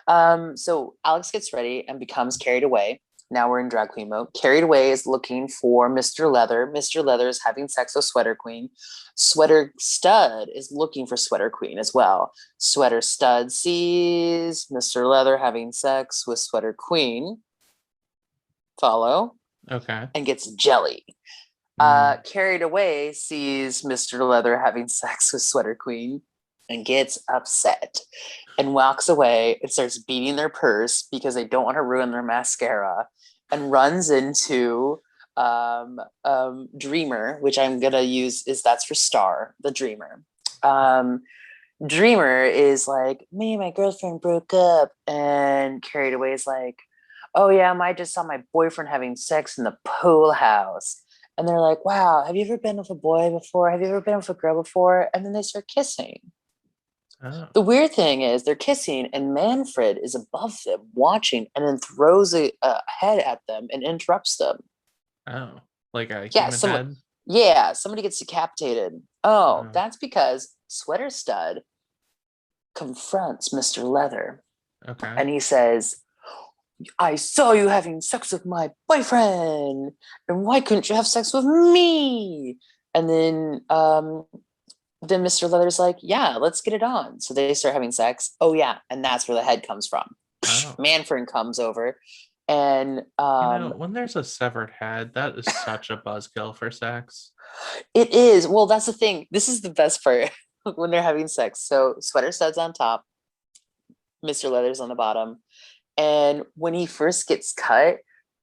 So Alex gets ready and becomes carried away. Now we're in drag queen mode. Carried Away is looking for Mr. Leather. Mr. Leather is having sex with Sweater Queen. Sweater Stud is looking for Sweater Queen as well. Sweater Stud sees Mr. Leather having sex with Sweater Queen. Follow. Okay. And gets jelly. Carried Away sees Mr. Leather having sex with Sweater Queen and gets upset and walks away and starts beating their purse because they don't want to ruin their mascara, and runs into Dreamer, which I'm gonna use that's for Star, the Dreamer. Dreamer is like, me and my girlfriend broke up, and Carried Away is like, oh yeah, I just saw my boyfriend having sex in the pool house. And they're like, wow, have you ever been with a boy before? Have you ever been with a girl before? And then they start kissing. Oh. The weird thing is they're kissing and Manfred is above them watching and then throws a head at them and interrupts them. Oh, like a human head? Yeah, somebody gets decapitated. Oh, that's because Sweater Stud confronts Mr. Leather. Okay. And he says, I saw you having sex with my boyfriend, and why couldn't you have sex with me? And then Mr. Leather's like, yeah, let's get it on. So they start having sex. Oh yeah, and that's where the head comes from. Oh. Manfred comes over, and when there's a severed head, that is such a buzzkill for sex. It is. Well, that's the thing. This is the best part when they're having sex. So Sweater Stud's on top, Mr. Leather's on the bottom. And when he first gets cut,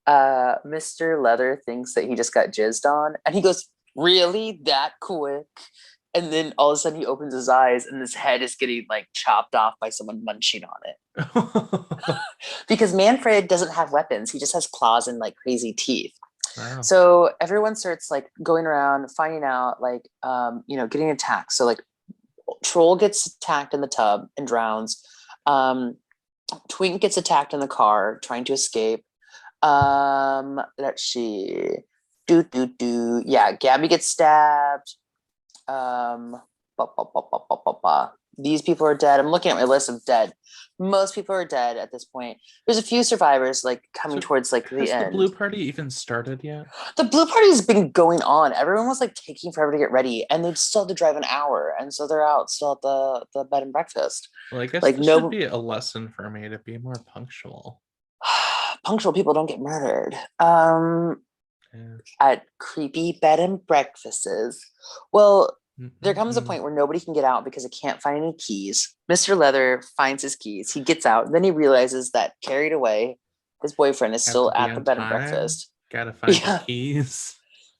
Mr. Leather thinks that he just got jizzed on. And he goes, really? That quick? And then all of a sudden he opens his eyes and his head is getting like chopped off by someone munching on it. Because Manfred doesn't have weapons. He just has claws and like crazy teeth. Wow. So everyone starts like going around, finding out like, getting attacked. So like Troll gets attacked in the tub and drowns. Twink gets attacked in the car trying to escape. Let's see. Yeah, Gabby gets stabbed. These people are dead. I'm looking at my list of dead. Most people are dead at this point. There's a few survivors like coming towards like the end. Has the Blue Party even started yet? The Blue Party has been going on. Everyone was like taking forever to get ready, and they still have to drive an hour, and so they're out still at the bed and breakfast. Well, I guess like, this should be a lesson for me to be more punctual. Punctual people don't get murdered. At creepy bed and breakfasts. Well, there comes a point where nobody can get out because it can't find any keys. Mr. Leather finds his keys. He gets out. And then he realizes that Carried Away, his boyfriend, is still at the bed and breakfast. Gotta find the keys.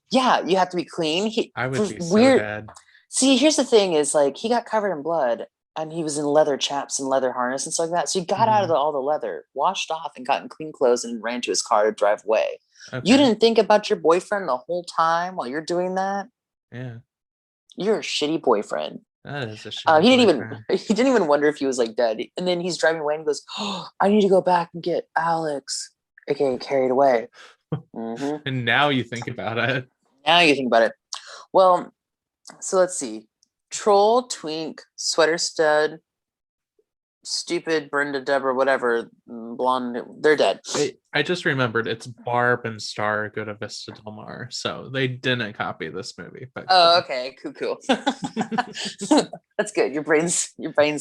Yeah, you have to be clean. I would be so bad. See, here's the thing is like he got covered in blood and he was in leather chaps and leather harness and stuff like that. So he got out of all the leather, washed off and got in clean clothes and ran to his car to drive away. Okay. You didn't think about your boyfriend the whole time while you're doing that? Yeah. You're a shitty boyfriend. That is a shitty He boyfriend. didn't even wonder if he was like dead. And then he's driving away and he goes, "Oh, I need to go back and get Alex," aka carried away. And now you think about it. Now you think about it. Well, so let's see. Troll, Twink, Sweater Stud, Stupid, Brenda, Deborah, whatever, Blonde, they're dead. I just remembered it's Barb and Star go to Vista Del Mar, so they didn't copy this movie. But Oh, okay, cool. That's good. Your brain's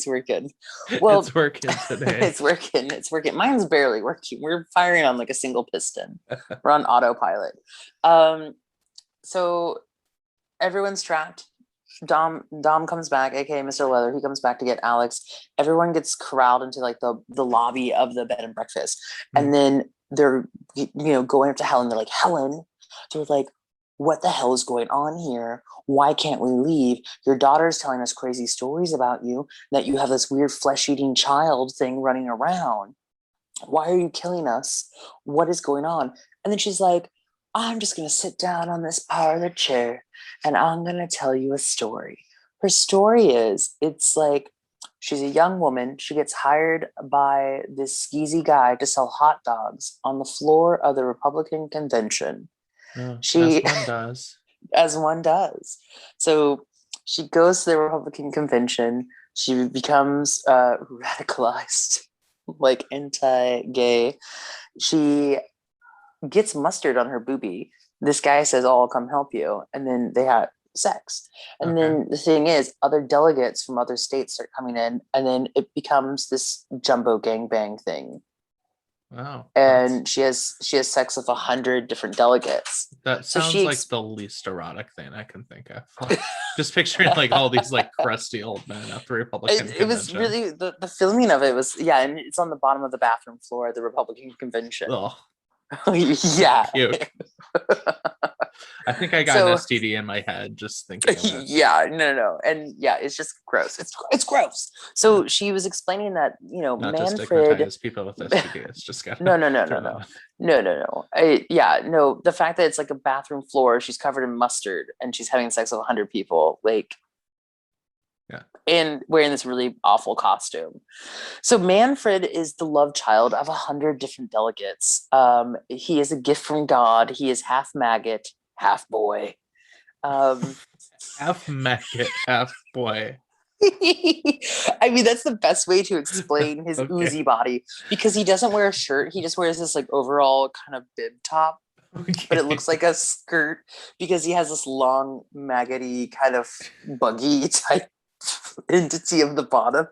working. Well, it's working today. It's working. Mine's barely working. We're firing on like a single piston. We're on autopilot. So everyone's trapped. Dom comes back, aka Mr. Leather. He comes back to get Alex. Everyone gets corralled into like the lobby of the bed and breakfast, and then they're going up to Helen. They're like, Helen. They're like, what the hell is going on here? Why can't we leave? Your daughter's telling us crazy stories about you, that you have this weird flesh-eating child thing running around. Why are you killing us? What is going on? And then she's like, I'm just going to sit down on this parlor chair and I'm going to tell you a story. Her story is, it's like, she's a young woman. She gets hired by this skeezy guy to sell hot dogs on the floor of the Republican convention. As one does. As one does. So she goes to the Republican convention. She becomes radicalized, like anti-gay. She gets mustard on her boobie. This guy says, "Oh, I'll come help you," and then they have sex. And then the thing is, other delegates from other states start coming in, and then it becomes this jumbo gangbang thing. Wow. And she has sex with 100 different delegates. That sounds like the least erotic thing I can think of. Just picturing like all these like crusty old men at the Republican convention. It was really the filming of it was, and it's on the bottom of the bathroom floor at the Republican convention. Oh. Yeah. Cute. I think I got an STD in my head just thinking of it. Yeah, no. And yeah, it's just gross. It's gross. So she was explaining that, Not Manfred, to stigmatize people with STD. It's just got No. The fact that it's like a bathroom floor, she's covered in mustard and she's having sex with 100 people, like, yeah, and wearing this really awful costume. So Manfred is the love child of 100 different delegates. He is a gift from God. He is half maggot, half boy. Half maggot, half boy. I mean, that's the best way to explain his oozy body, because he doesn't wear a shirt. He just wears this like overall kind of bib top, but it looks like a skirt because he has this long maggoty kind of buggy type entity of the bottom.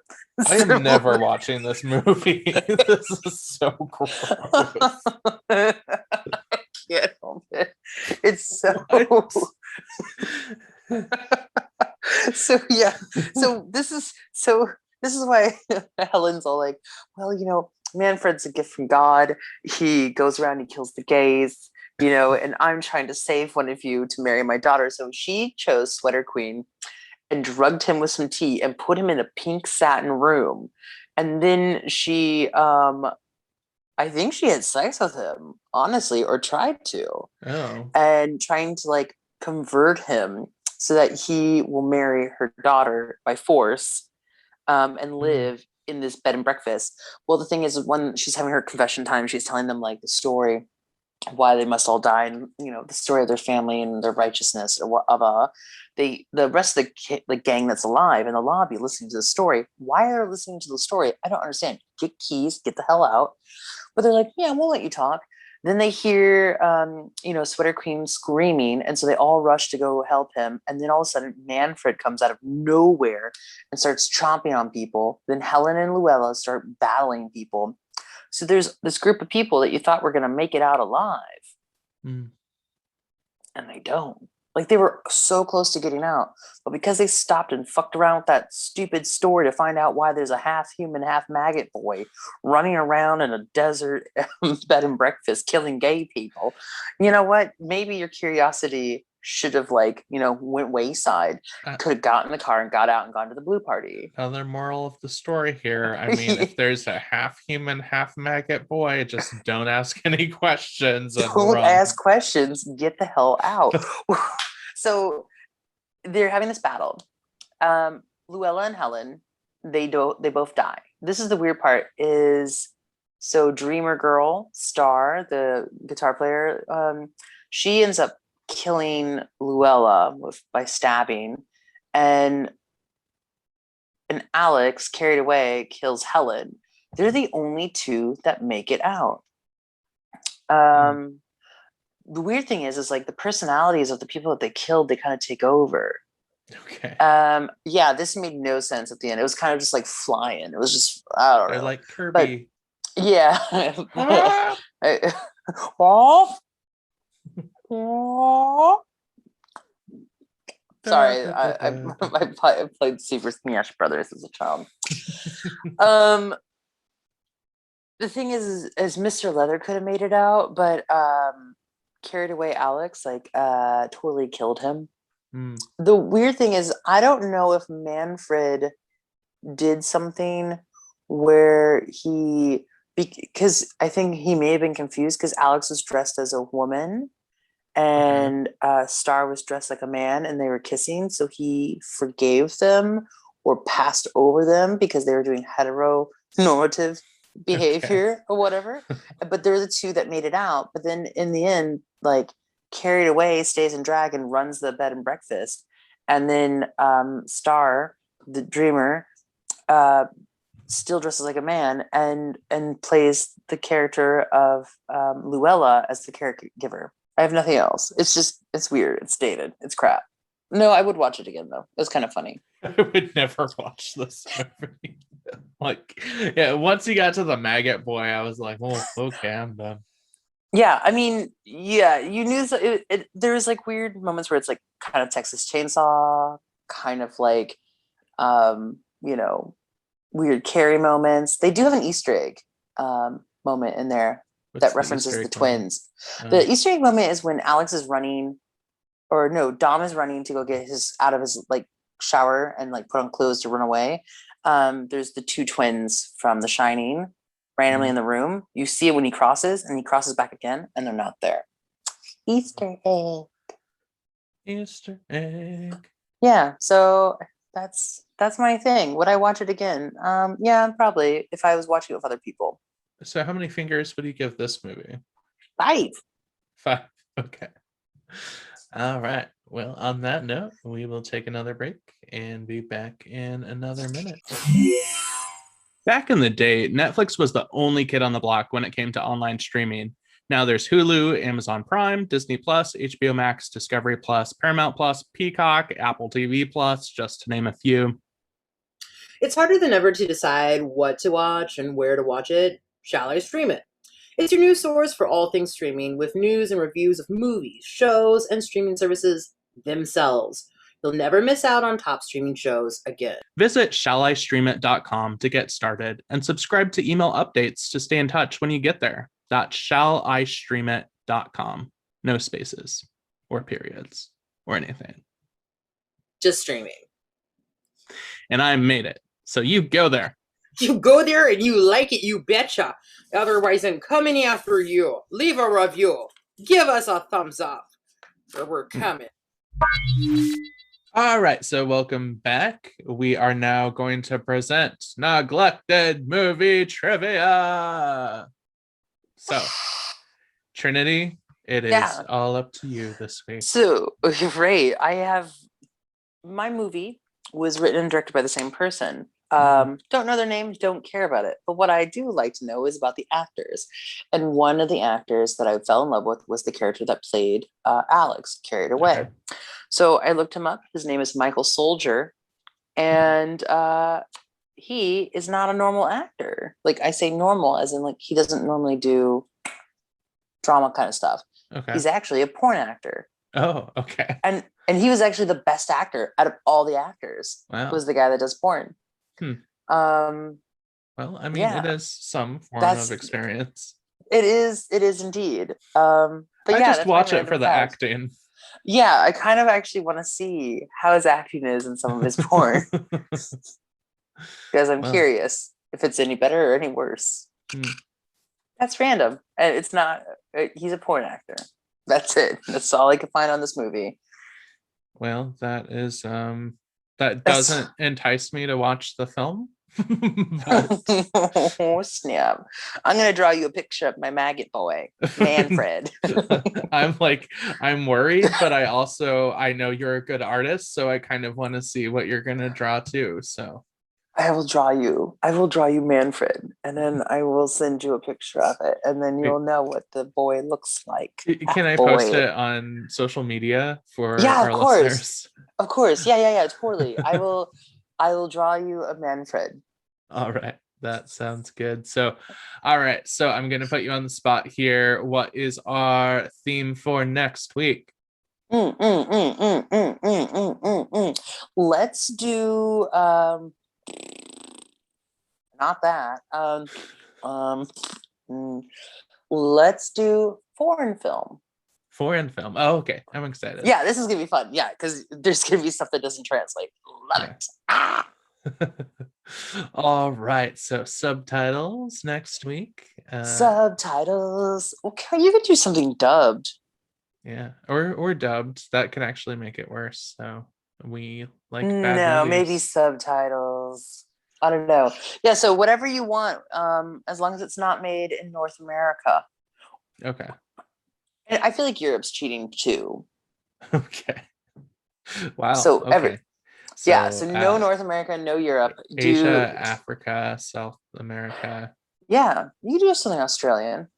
I am never watching this movie. This is so gross. I can't help it. It's so so yeah. So this is why Helen's all like, well, Manfred's a gift from God. He goes around, he kills the gays, and I'm trying to save one of you to marry my daughter. So she chose Sweater Queen and drugged him with some tea and put him in a pink satin room. And then she, I think she had sex with him, honestly, or tried to. Oh. And trying to like convert him so that he will marry her daughter by force, and live in this bed and breakfast. Well, the thing is, when she's having her confession time, she's telling them like the story, why they must all die, and the story of their family and their righteousness, or the rest of the gang that's alive in the lobby listening to the story. Why are they listening to the story? I don't understand. Get keys, get the hell out. But they're like, yeah, we'll let you talk. Then they hear, Sweater Queen screaming, and so they all rush to go help him. And then all of a sudden, Manfred comes out of nowhere and starts chomping on people. Then Helen and Luella start battling people. So there's this group of people that you thought were going to make it out alive, and they don't. Like, they were so close to getting out, but because they stopped and fucked around with that stupid story to find out why there's a half human, half maggot boy running around in a desert bed and breakfast killing gay people, you know what? Maybe your curiosity should have went wayside. Could have gotten in the car and got out and gone to the blue party. Another moral of the story here. I mean, if there's a half human, half maggot boy, just don't ask any questions. Don't ask questions. Get the hell out. So they're having this battle. Luella and Helen, they both die. This is the weird part is, so Dreamer Girl, Star, the guitar player, she ends up killing Luella by stabbing, and Alex, carried away, kills Helen. They're the only two that make it out. The weird thing is like the personalities of the people that they killed, they kind of take over. Okay. Yeah, this made no sense at the end. It was kind of just like flying. It was just, I don't They're know. like Kirby. But, yeah. Sorry, I played Super Smash Brothers as a child. The thing is Mr. Leather could have made it out, but carried away Alex totally killed him. The weird thing is, I don't know if Manfred did something where because I think he may have been confused because Alex was dressed as a woman and Star was dressed like a man and they were kissing, so he forgave them or passed over them because they were doing heteronormative behavior or whatever. But they're the two that made it out. But then in the end, like, carried away stays in drag and runs the bed and breakfast, and then Star, the dreamer, still dresses like a man and plays the character of Luella as the caregiver. I have nothing else. It's weird. It's dated. It's crap. No, I would watch it again though. It was kind of funny. I would never watch this movie. Like, yeah, once he got to the maggot boy, I was like, well, okay, I'm done. Yeah, I mean, yeah, you knew there was like weird moments where it's like kind of Texas Chainsaw, kind of like, weird Carrie moments. They do have an Easter egg moment in there that references the twins. The Easter egg moment is when Alex is running, or no, Dom is running to go get out of his like shower and like put on clothes to run away. There's the two twins from The Shining randomly in the room. You see it when he crosses, and he crosses back again, and they're not there. Easter egg. Easter egg. Yeah, so that's my thing. Would I watch it again? Yeah, probably, if I was watching it with other people. So how many fingers would you give this movie? 5. Okay. All right. Well, on that note, we will take another break and be back in another minute. Back in the day, Netflix was the only kid on the block when it came to online streaming. Now there's Hulu, Amazon Prime, Disney Plus, HBO Max, Discovery Plus, Paramount Plus, Peacock, Apple TV Plus, just to name a few. It's harder than ever to decide what to watch and where to watch it. Shall I stream it? It's your news source for all things streaming, with news and reviews of movies, shows, and streaming services themselves. You'll never miss out on top streaming shows again. Visit shallistreamit.com to get started and subscribe to email updates to stay in touch when you get there. Shallistreamit.com. No spaces or periods or anything. Just streaming. And I made it. So you go there. You go there and you like it, you betcha. Otherwise, I'm coming after you. Leave a review. Give us a thumbs up. Or we're coming. All right, so welcome back. We are now going to present Neglected Movie Trivia. So, Trinity, it is all up to you this week. So, right, my movie was written and directed by the same person. Don't know their names, don't care about it. But what I do like to know is about the actors. And one of the actors that I fell in love with was the character that played Alex, Carried Away. Okay. So I looked him up. His name is Michael Soldier. And he is not a normal actor. Like, I say normal as in like he doesn't normally do drama kind of stuff. Okay. He's actually a porn actor. Oh, okay. And he was actually the best actor out of all the actors. Wow. Was the guy that does porn. Well, I mean, it is some form of experience. It is indeed. But I just watch it for the acting. Yeah, I kind of actually want to see how his acting is in some of his porn. Because I'm curious if it's any better or any worse. That's random. And it's not, he's a porn actor. That's it. That's all I could find on this movie. Well, that is that That's- doesn't entice me to watch the film. But Oh, snap. I'm going to draw you a picture of my maggot boy, Manfred. I'm worried, but I know you're a good artist, so I kind of want to see what you're gonna draw too. So I will draw you Manfred, and then I will send you a picture of it, and then you'll know what the boy looks like. can I post it on social media for Yeah, our of course. listeners? Of course. Yeah, totally. I will draw you a Manfred. All right. That sounds good. So, all right. So I'm going to put you on the spot here. What is our theme for next week? Let's do not that. Let's do foreign film. Foreign film. Oh, okay. I'm excited. Yeah, this is gonna be fun. Yeah, because there's gonna be stuff that doesn't translate. Love it. Ah! All right. So subtitles next week. Subtitles. Okay, you could do something dubbed. Yeah, or dubbed. That could actually make it worse. So we like bad No, movies. maybe subtitles. I don't know. Yeah, so whatever you want, as long as it's not made in North America. Okay. And I feel like Europe's cheating too. Okay. Wow. So okay. So no North America, no Europe. Asia, Africa, South America. Yeah, you can do something Australian.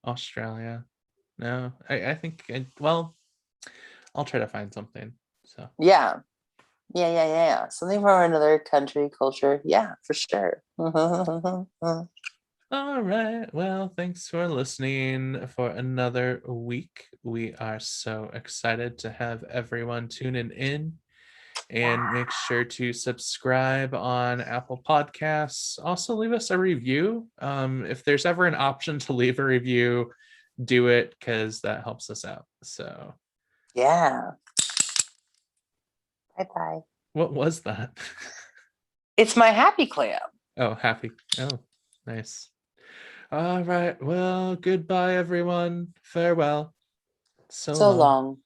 Australia. No, I think I'll try to find something. So Yeah. Something from another country, culture. Yeah, for sure. all right. Well, thanks for listening for another week. We are so excited to have everyone tuning in. And make sure to subscribe on Apple Podcasts. Also, leave us a review. If there's ever an option to leave a review, do it because that helps us out. So, Yeah. Bye. what was that? It's my happy clam. Oh, happy. Oh, nice. All right. Well, goodbye, everyone. Farewell. So long.